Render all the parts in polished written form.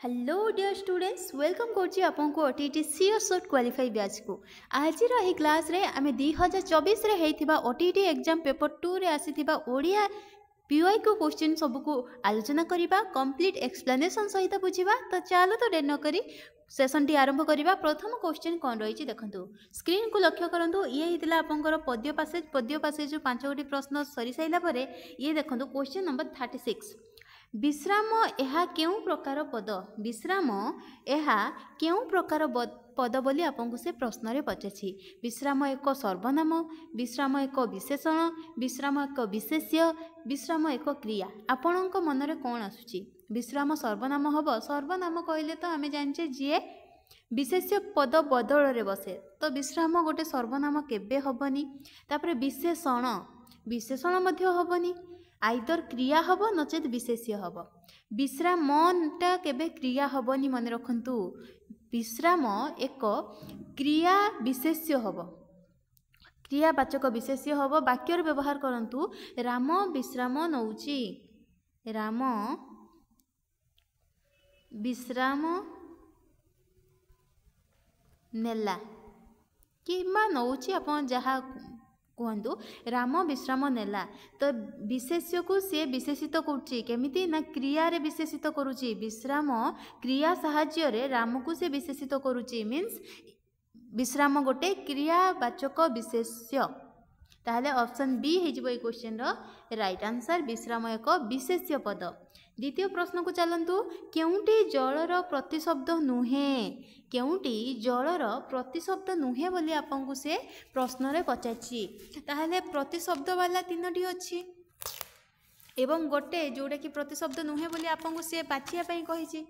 Hello dear students welcome करछि आपनको OTT CO short qualify batch को। आज रो ही क्लास रे आमे 2024 रे हेइथिबा ओटीटी एग्जाम पेपर 2 रे आसीथिबा ओडिया पीवाई को क्वेश्चन सब को आलोचना करिबा कंप्लीट एक्सप्लेनेशन सहित बुझिबा। तो चलो तो देर न करी सेशन टी आरंभ करिबा। प्रथम क्वेश्चन कोन रहिछि देखंतु, स्क्रीन को लक्ष्य करंतु। ये हितला आपनकर पद्य पासेज जो 5 गोटी प्रश्न सरी साइला परे ये देखंतु क्वेश्चन नंबर 36। विश्राम एहा केउ प्रकार पद, विश्राम एहा केउ प्रकार पद बोली आपको से प्रश्न रे पचाछि। विश्राम एक सर्वनाम, विश्राम एक विशेषण, विश्राम एक विशेष्य, विश्राम एक क्रिया। आपणक मन रे कोन आसुछि? विश्राम सर्वनाम हबो। सर्वनाम कहले तो आमे जानचे जे विशेष्य पद बदल रे बसे, तो विश्राम गोटे सर्वनाम केबे हबनी। तापरे विशेषण, विशेषण मध्य हबनी। आइदर क्रिया हब नचेत विशेष्य हब। विश्रामटा केबे क्रिया हबनी, मन रखंतु। विश्राम एक क्रिया विशेष्य हब, क्रियावाचक विशेष्य हब। वाक्यर व्यवहार करंतु, राम विश्राम नउची, राम विश्राम नेला किमा नउची, आपण जहा कहतु राम विश्राम नेला। तो विशेष्य को सी विशेषित करुच्ची केमिति ना क्रिया रे विशेषित करुच्ची। विश्राम क्रिया साहाय्य रे राम को सी विशेषित करुच्ची, मीन्स विश्राम गोटे क्रियावाचक विशेष्य। ताहले ऑप्शन बी हे जिवो ए क्वेश्चन रो राइट आंसर। विश्राम एक विशेष्य पद। द्वितीय प्रश्न को चलंतु, केउंटी जलर प्रतिशब्द नुहे, केउंटी जलर प्रतिशब्द नुहे बोली आपंकु से प्रश्न रे पचाछि। ताहले प्रतिशब्द वाला तीनोटी अछि एवं गोटे जोटा कि प्रतिशब्द नुहे बोली आपंकु से बाछिया पई कहिछि।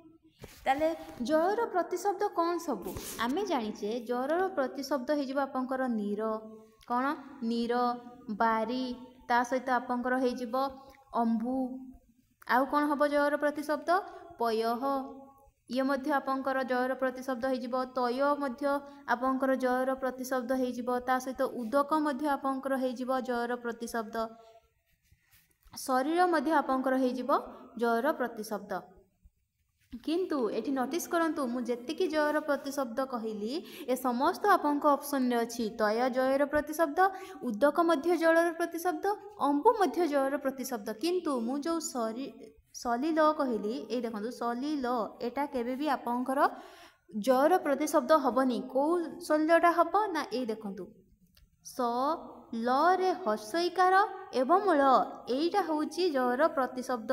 ताले जलर प्रतिशब्द कौन सबु आमे जानिछे। जलर प्रतिशब्द हे जिवो आपंकर नीर, कौन नीर, बारी, ता सहित आपंकर हे जिवो अंबु। आउ कौन हम जयर प्रतिशब्द? पयह, ये मध्य आपंकर जयर प्रतिशब्द हो जिवो। तय मध्य आपंकर जयर प्रतिशब्द हो जिवो। ता सहित उदक मध्य आपंकर हो जिवो जयर प्रतिशब्द। शरीर मध्य आपंकर हो जिवो जयर प्रतिशब्द। किंतु एठी नोटिस करंतु, मु जेतिकी जयर प्रतिशब्द कहली ए समस्त आपंक ऑप्शन रे अछि। तय जयर प्रतिशब्द, उदक मध्य जयर प्रतिशब्द, अंबु मध्य जयर प्रतिशब्द। किंतु मु जो सलिल कहली, ए देखंतु सलिल एटा केबे भी आपंकर जयर प्रतिशब्द हबनी। को सलिलटा हबो ना ए देखंतु स ल रे हर्षईकार एवं ल, एटा होची जयर प्रतिशब्द।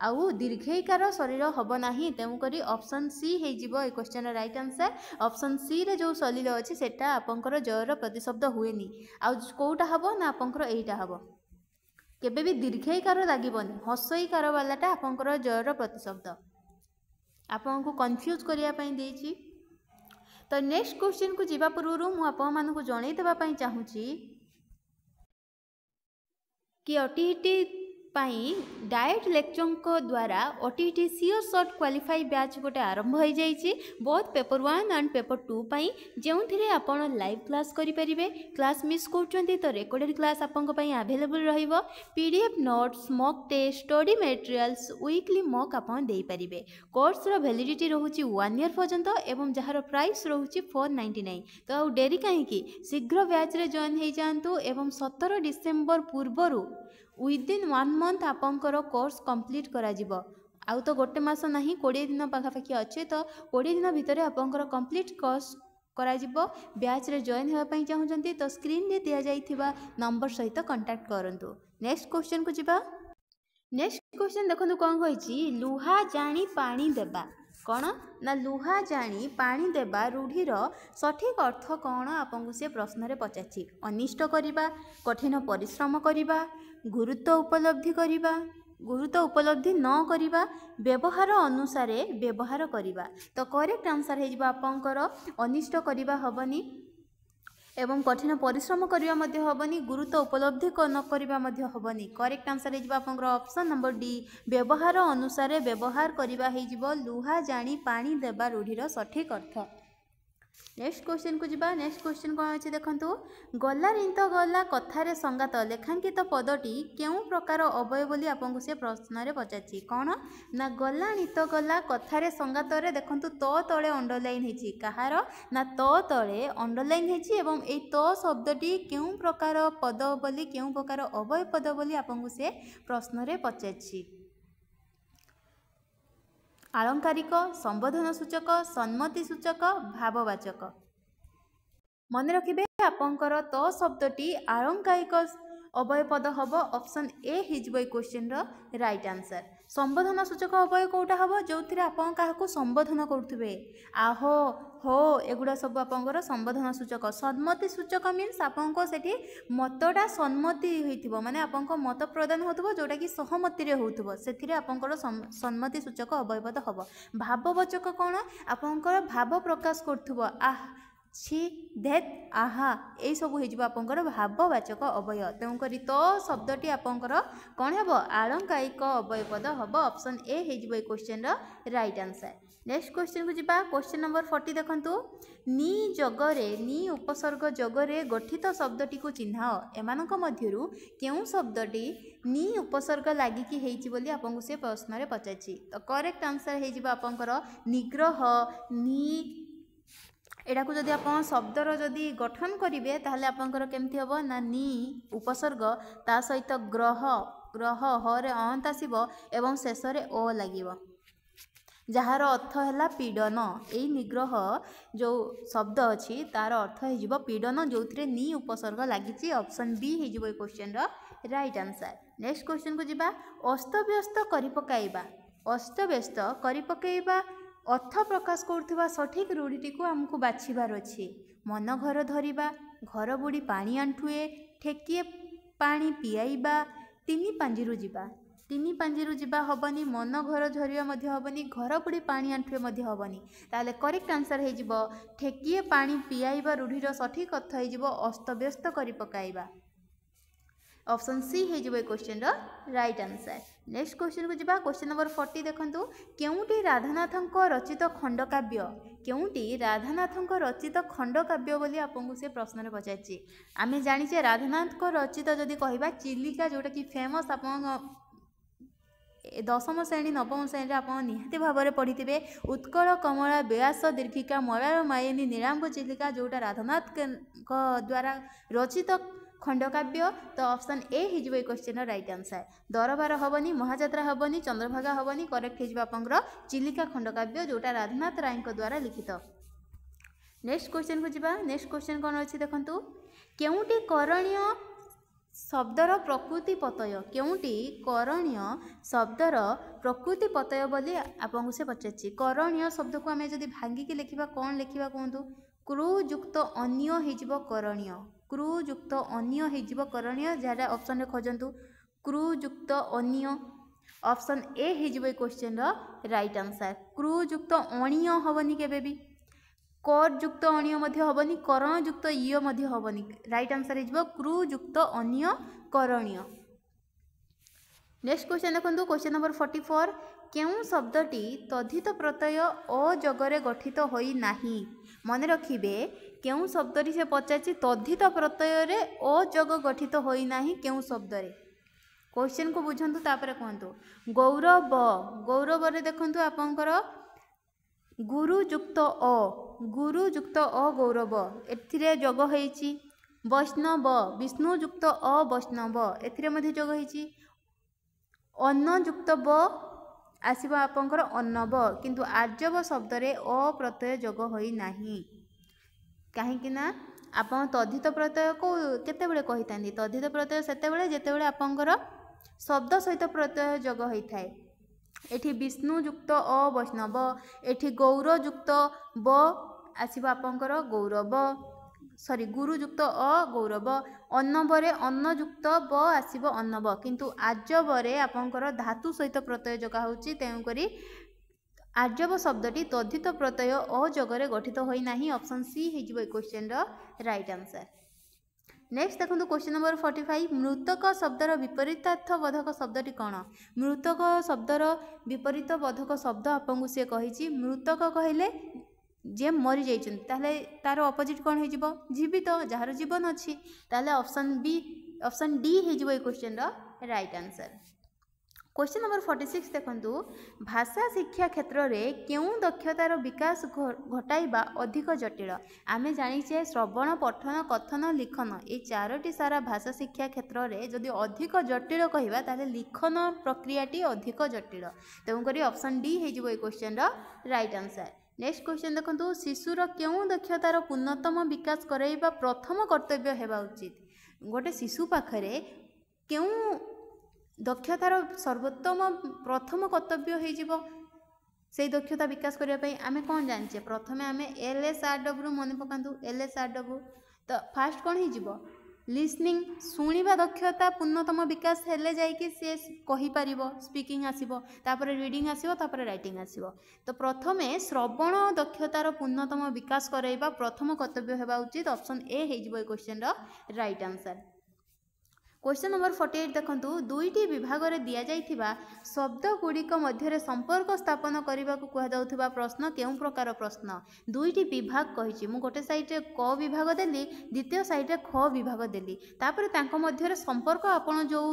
आउ दीर्घईकार शरीर हब नाही, तेमु करी ऑप्शन सी हे जिवो ए question right answer. Option C रे जो सलिल अछि सेटा आपंकर जयर प्रतिशब्द हुएनी। आउ कोउटा हबो ना आपंकर एटा हबो, केबे भी दीर्घईकार लागिबनी। हर्षईकार वालाटा आपंकर जयर प्रतिशब्द। आपनको कंफ्यूज करिया पई देछि। तो नेक्स्ट क्वेश्चन को जीवा पूर्व मु आपन मानकु जणै देबा पई चाहूची कि ओटीटी पाई डायरेक्ट लेक्चर को द्वारा OTT CO short qualify batch गोटे आरंभ हो जाइए। बोथ पेपर 1 एंड पेपर 2 पाई जो आपण लाइव क्लास करें। क्लास मिस कर तो रेकर्डेड क्लास आपंपाई अवेलेबल रहिबो। PDF notes, mock test, study materials, weekly mock आपन दे पारिबे। कोर्स रो वैलिडिटी रहूची 1 ईयर पर्यंत एवं जहार प्राइस रहूची 499। तो आ डेरी कहीं शीघ्र बैच रे जॉइन हो जातु एवं 17 डिसेम्बर पूर्वरु विदिन 1 मंथ आपंकर कोर्स कंप्लीट करा जिवो। आउ तो गोटे मास नहीं 20 दिन पाखापाखि अच्छे, तो 20 दिन भितर आपंकर कंप्लीट कोर्स करा जिवो। बैच रे जॉइन होगा पई चाहूचंती तो स्क्रीन रे दिया जाइथिबा नंबर सहित कांटेक्ट करंतु। नेक्स्ट क्वेश्चन को जिबा। नेक्स्ट क्वेश्चन देखंतु कोन होईची, लुहा जानी पानी देबा। कौन ना लुहा जानी पानी देबा रूढ़ीर सठिक अर्थ कौन आपको से प्रश्न रे पचाछि। अनिष्ट करिबा, कठिन परिश्रम करिबा, गुरुत्व उपलब्धि करिबा, गुरुत्व उपलब्धि न करिबा, व्यवहार अनुसारे व्यवहार करिबा। तो करेक्ट आंसर हे जिबा आपंकर अनिष्ट करिबा हबनी एवं कठिन परिश्रम करिबा मध्य हबनी, गुरुत्व उपलब्धि न करिबा मध्य हबनी। करेक्ट आंसर हे जिबा आपंकर ऑप्शन नंबर डी, व्यवहार अनुसारे व्यवहार करिबा हे जिवो लुहा जानी पानी देबा रूढ़ीर सठिक अर्थ। नेक्स्ट क्वेश्चन को जिबा नेक्स्ट क्वेश्चन कौन अच्छे देखंतु गला रिंत गला कथारे संगात लेखांकित पदटी केउ प्रकार अवय बोली आपन को से प्रश्न रे पचाछि कौन ना गला नित गला कथारे संगात रे देखंतु तो तळे अंडरलाइन हेछि कहार ना तो तळे अंडरलाइन हेछि एवं ए तो शब्दटी केउ प्रकार पद बोली केउ प्रकार अवय पद बोली आपन को से प्रश्न रे पचाछि आलंकारिक संबोधन सूचक सम्मति सूचक भाववाचक मन रखिबे आपनकर तो शब्दटी आलंकारिक अवय पद हब ऑप्शन ए हिजबो ए क्वेश्चन रो राइट आंसर संबोधन सूचक अवय कोटा हब जोथिरे आपन काहाकू संबोधन करथुबे आहो हो एगुडा सब आपनकर संबोधन सूचक सम्मति सूचक मीन्स आपन को सेठी मतटा सम्मति होइथिबो माने आपन को मत प्रदान होतबो जोटा कि सहमति रे होतबो सेथिरे आपनकर सम्मति सूचक अवय पद हब भाववाचक कोन आपनकर भाव प्रकाश करथुबो आह छी धेत आहा ए सब हो आपंकर भाववाचक अवय तेणुक तो शब्दटी आपंकर कौन हम आलंकारिक अवय पद हम ऑप्शन ए हो question right answer next question को जिबा क्वेश्चन नंबर 40 देखंतु नी जगरे नी उपसर्ग जगरे गठित शब्दटी को चिन्हाओ एमानक मध्यरु केउ शब्दटी नी उपसर्ग लागिकी हेछि बोली आपन से प्रश्न रे पचाछि तो करेक्ट आंसर हे जिबा आपंकर निग्रह नी एटा को जदि आपन शब्दर जदि गठन करिवे ताहले आपनकर केमथि हबो ना नी उपसर्ग ता सहित ग्रह ग्रह ह रे अंत आसीबो एवं शेष रे ओ लागिबो जार अर्थ है पीड़न यही निग्रह जो शब्द अच्छी तार अर्थ हो पीड़न जो नी उपसर्ग लगी ऑप्शन बी हो question right answer next question को जिबा अस्तव्यस्त करि पकाइबा अस्तव्यस्त करि पकाइबा अर्थ प्रकाश करुवा सठिक रूढ़ी को आमको बाछिबार अच्छी मन घर धरिबा घर बुड़ी पानी आंठुए ठेकिए पानी पियाइबा तीन पांजिरु जिबा तीन पांजिरु जिबा हबनी मन घर झरिया मध्य हबनी घर बुड़ी पानी आंठुए मध्य हबनी ताले करेक्ट आंसर हे जिवो ठेकिए पानी पियाइबा रूढ़ीर सठिक अर्थ हे जिवो अस्तव्यस्त करि पकाइबा ऑप्शन सी हे जिवो question right answer next question को जिबा क्वेश्चन नंबर 40 देखंतु केउटी राधानाथंक रचित खंडकाव्य केउटी राधानाथंक रचित खंडकाव्य बोली आपन से प्रश्न रे पचाछि आमे जानि जे राधानाथंक रचित जदि कहबा चिलिका जोटा कि फेमस आपन दशम श्रेणी नवम श्रेणी आप निहाती भाव में पढ़ी थे उत्कल कमला व्यास दीर्घिका मरार मायनी नीलांब चिलिका जोटा राधानाथ द्वारा रचित खंडकाव्य तो ऑप्शन ए हो क्वेश्चन राइट आंसर दरबार हबनी महाजात्रा हबनी चंद्रभागा हबनी करेक्ट हो आपंकर चिलिका खंडकाव्य जोटा राधानाथ राय द्वारा लिखित नेक्स्ट क्वेश्चन को जिबा नेक्स्ट क्वेश्चन कौन अच्छी देखंतु केउटी करणीय शब्दर प्रकृति पतय केउटी करणीय शब्दर प्रकृति पतय बोली आपन से पचाछि करणीय शब्द को आमे जदि भांगिकी लिखिबा कौन लिखिबा कहंतु क्रुयुक्त अन्य हेजिबो करणीय क्रुयुक्त अन्य हेजिबो करणीय जरा ऑप्शन रे खोजंतु क्रुयुक्त अन्य ऑप्शन ए हेजिबो क्वेश्चन राइट आंसर क्रुयुक्त अणीय हबनी केबे भी कर युक्त अणीय मध्य हबनी करण युक्त इय मध्य हबनी राइट आंसर हो क्रुयुक्त अन्य करणीय नेक्स्ट क्वेश्चन देखो क्वेश्चन नंबर 44 केउ शब्दटी तद्धित प्रत्यय अजगरे गठित होई नाही मन रखिबे केउ शब्दटी से पचाछि तद्धित प्रत्यय रे अजग गठित होई नाही केउ शब्द रे क्वेश्चन को बुझंतु तापर कहंतु गौरव गौरव रे देखंतु आपनकर गुरुयुक्त अ गौरव एथिरे जग होईची वैष्णव विष्णुयुक्त अ वैष्णव एथिरे मध्ये जग होईची अन्नयुक्त ब आसीबा आपनकर अन्नव किंतु आर्जव शब्द रे अ प्रत्यय जग होई नाही काहेकि ना आपन तद्धित प्रत्यय को केते बेले कहितांदी तद्धित प्रत्यय सेते बेले जेते बेले आपनकर शब्द सहित प्रत्यय जग होई थाए एठी विष्णुयुक्त अ वैष्णव एठी गौरयुक्त ब आसीबा आपनकर गौरव सॉरी गुरुयुक्त अ गौरव अन्नवरे अन्नयुक्त ब आसीबो अन्नव किंतु आर्जवरे आपनकर धातु सहित प्रत्यय जगा होची तेनु करी आर्जव शब्दटी तद्धित प्रत्यय अजगरे गठित होई नाही ऑप्शन सी हेजिबो क्वेश्चन राइट आंसर नेक्स्ट देखो क्वेश्चन नंबर 45 मृतक शब्दर विपरीतार्थ बोधक शब्दटी कौन मृतक शब्दर विपरीत बोधक शब्द आपको सी कही मृतक कहले जे मरी जाइछन्ति ताले तार अपोजिट कोन हो जीवित जार जीवन अच्छी ताले ऑप्शन डी हो question right answer. Question number 46 देखंतु भाषा शिक्षा क्षेत्र में केउं दक्षतार विकास घटाइबा अधिक जटिल। आमे जानिछे श्रवण पठन कथन लिखन ये चारोटी सारा भाषा शिक्षा क्षेत्र में जदि अधिक जटिल कहवा ताले लिखन प्रक्रियाटी अधिक जटिल तेणुकरी ऑप्शन डी हो question right answer. Next question देखंतु शिशुर केउं दक्षतार पूर्णतम विकास कराइबा प्रथम कर्तव्य हेबा उचित। गोटे शिशु पाखरे केउं दक्षतार सर्वोत्तम प्रथम कर्तव्य हो से दक्षता विकास करने आमे कौन जाने प्रथमे आमे LSRW मन पकातु LSRW तो फास्ट कौन हो लिसनिंग शुणा दक्षता पूर्णतम विकास हेले जाइए सी कहीपर स्पीकिंग आसो तापर रीडिंग आसो तापर राइटिंग आसो तो प्रथमे श्रवण दक्षतार पूर्णतम विकास कराइबा प्रथम कर्तव्य होगा उचित ऑप्शन ए हो question right answer. Question number 48 देखंतु दुईटी विभाग रे दिया जाइथिबा शब्द गुड़िक मध्य संपर्क स्थापन करने को कहुवा प्रश्न केउं प्रकार प्रश्न। दुईटी विभाग कही मु गोटे साइड क विभाग देली द्वितीय साइड ख विभाग देली तापर तांको मध्य संपर्क आपण जो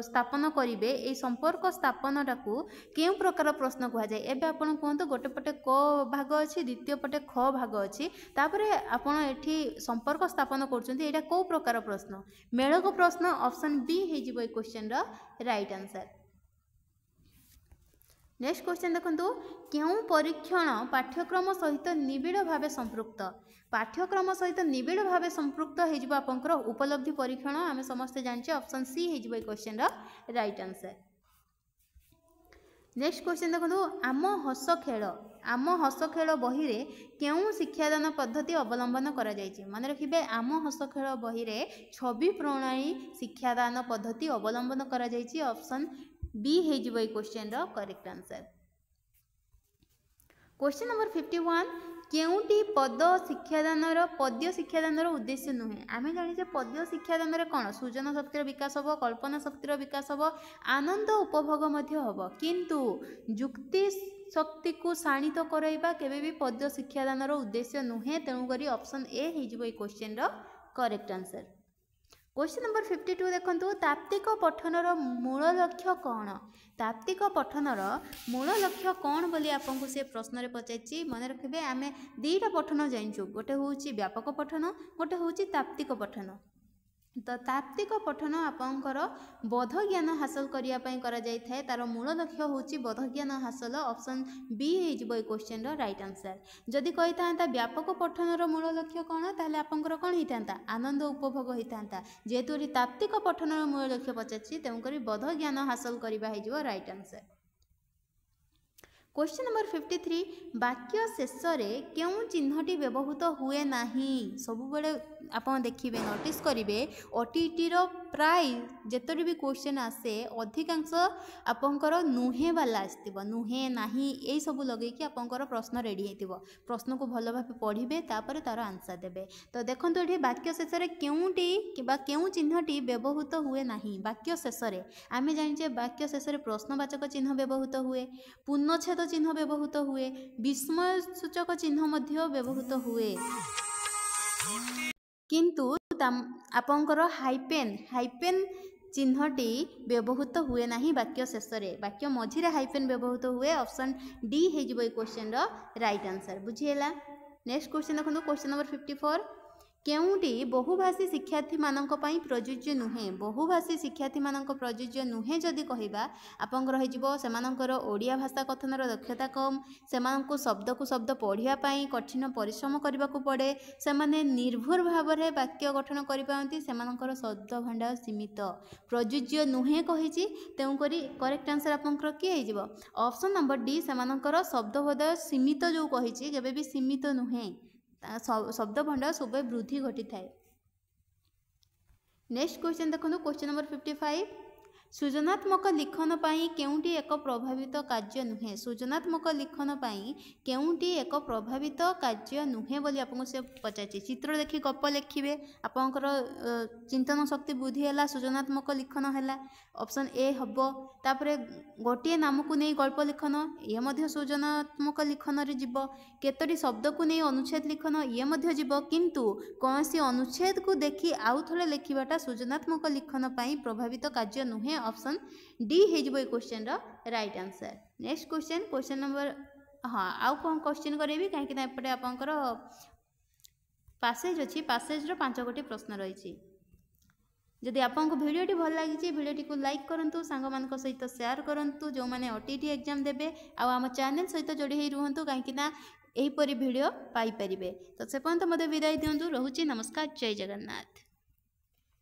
स्थापन करेंगे ये संपर्क स्थापनटा को केउं प्रकार प्रश्न कहुए एवं आपड़ कहतु गोटे पटे क भाग अच्छी द्वितीय पटे ख भाग अच्छी तापर आपड़ एठी संपर्क स्थापन कर कौ प्रकार प्रश्न मेलक प्रश्न ऑप्शन बी हो question right answer. Next question देखंतु केउं परीक्षण पाठ्यक्रम सहित निबिड़ भाव संपृक्त। पाठ्यक्रम सहित निबिड़ भाव संपृक्त होकर उपलब्धि परीक्षण आम समस्ते जाने ऑप्शन सी हो question right answer. Next question देखो आम हस खेल बही रे केउं शिक्षादान पद्धति अवलंबन करा जायछि। मन रखिबे आम हस खेल बही रे छवि प्रणाली शिक्षादान पद्धति अवलंबन करा जायछि ऑप्शन बी हो question correct answer. Question number 51 केउंटी पद्य शिक्षादान उद्देश्य नुहे। आम जाने पद्य शिक्षादान कौन सृजन शक्तिर विकास हम कल्पना शक्तिर विकास हम आनंद उपभोग हम किंतु जुक्ति शक्ति को शाणित कराइबा केबे भी पद्य शिक्षादान उद्देश्य नुहे तेणुकरी ऑप्शन ए हो question correct answer. Question number 52 देखंतु तात्विक पठनर मूल लक्ष्य कौन। तात्विक पठनर मूल लक्ष्य कौन बोली आपको से प्रश्न रे पचाइछि। मन रखिबे आमे दुईटा पठन जानिछु गोटे होउछि व्यापक पठन गोटे होउछि तात्विक पठन। तो तात्विक पठन आपंकर बोध ज्ञान हासिल करने करा जाय थाए तार मूल लक्ष्य होउछि बोध ज्ञान हासिल ऑप्शन बी हो क्वेश्चन राइट आंसर। जदि कही था व्यापक पठनर मूल लक्ष्य कौन ताहले आपंकर कौन होता आनंद उपभोग होता जेहेतु तात्विक पठनर मूल लक्ष्य पचारछि तेणुकरी बोध ज्ञान हासिल करबा हो राइट आंसर। क्वेश्चन नंबर 53 वाक्य शेष में क्यों चिन्हटी व्यवहृत हुए नाही। सब बेले आप देखिए नोटिस करेंगे ओटीटी प्राय जितने भी क्वेश्चन आसे अधिकांश आपंकर नुहे वाला आसो नुहे नाही यही सब लगे कि आपंकर प्रश्न रेडी हो प्रश्न को भल भाव पढ़े तापर तार आंसर देवे। तो देखो ये वाक्य शेष में क्योंटी क्यों चिन्हटी व्यवहृत हुए नाही। वाक्य शेष में आम जाने वाक्य शेष में प्रश्नवाचक चिन्ह व्यवहृत हुए पूर्णछेद चिन्ह व्यवहृत हुए विस्मय सूचक चिन्ह मध्य व्यवहृत हुए किंतु आपंकर हाइपेन चिन्हटी व्यवहृत हुए नहीं वाक्य शेष में वाक्य मझिरे हाइपेन व्यवहृत हुए ऑप्शन डी हो क्वेश्चन राइट आंसर बुझीला। नेक्स्ट क्वेश्चन देखो क्वेश्चन नंबर 54 केउंटी बहुभाषी शिक्षार्थी मानक पई प्रযোज्य नुहे। बहुभाषी शिक्षार्थी मानक प्रযোज्य नुहे जदि कहबा आपंकर हो सेमानकर ओडिया भाषा कथनर दक्षता कम सेमानकु शब्द को शब्द पढ़िया पई कठिन परिश्रम करबा को पड़े सेमाने निर्भर भाव में वाक्य गठन करि पारंती सेमानकर शब्द भंडार सीमित प्रযোज्य नुहे कहिछि तेणुकरी करेक्ट आंसर आपंकर किए हो ऑप्शन नंबर डी सेमानकर शब्द भंडार सीमित जो कहिछि केबे भी सीमित नुहे शब्द भंडार सब वृद्धि घटी थाए। नेक्स्ट क्वेश्चन देखो क्वेश्चन नंबर 55 सृजनात्मक लिखन पाई केउंटी एक प्रभावित कार्य नुहे सृजनात्मक लिखन पाई केउंटी एक प्रभावित कार्य नुहे बोली आपको से पचार चित्र देखी गप लिखिए आपंकर चिंतन शक्ति बुद्धि है सृजनात्मक लिखन है ऑप्शन ए हम तापर गोटे नाम को नहीं गल्प लिखन ये मध्य सृजनात्मक लिखन रे जीव केतोटी शब्द को नहीं अनुच्छेद लिखन ये मध्य जीव किंतु कौन सी अनुच्छेद को देखी आउ थोड़े लिखवाटा सृजनात्मक लिखन पाई प्रभावित कार्य नुहे ऑप्शन डी हो question right answer next question number हाँ आउ कौन क्वेश्चन करेबी कहीं एपटे आपंकर पासेज अच्छी पासेज 5 गोटी प्रश्न रही जदि आपको भिडियोटी भल लगी भिडियोटी को लाइक करूँ सांग मान सहित शेयर करूँ जो मैंने ओटीटी एग्जाम देवे आम चैनल सहित जोड़ी हो रुहतु कहीं यहीपरी भिडियो पाइपर तो से पर्यंत मत विदाय दिंतु रोचे नमस्कार जय जगन्नाथ।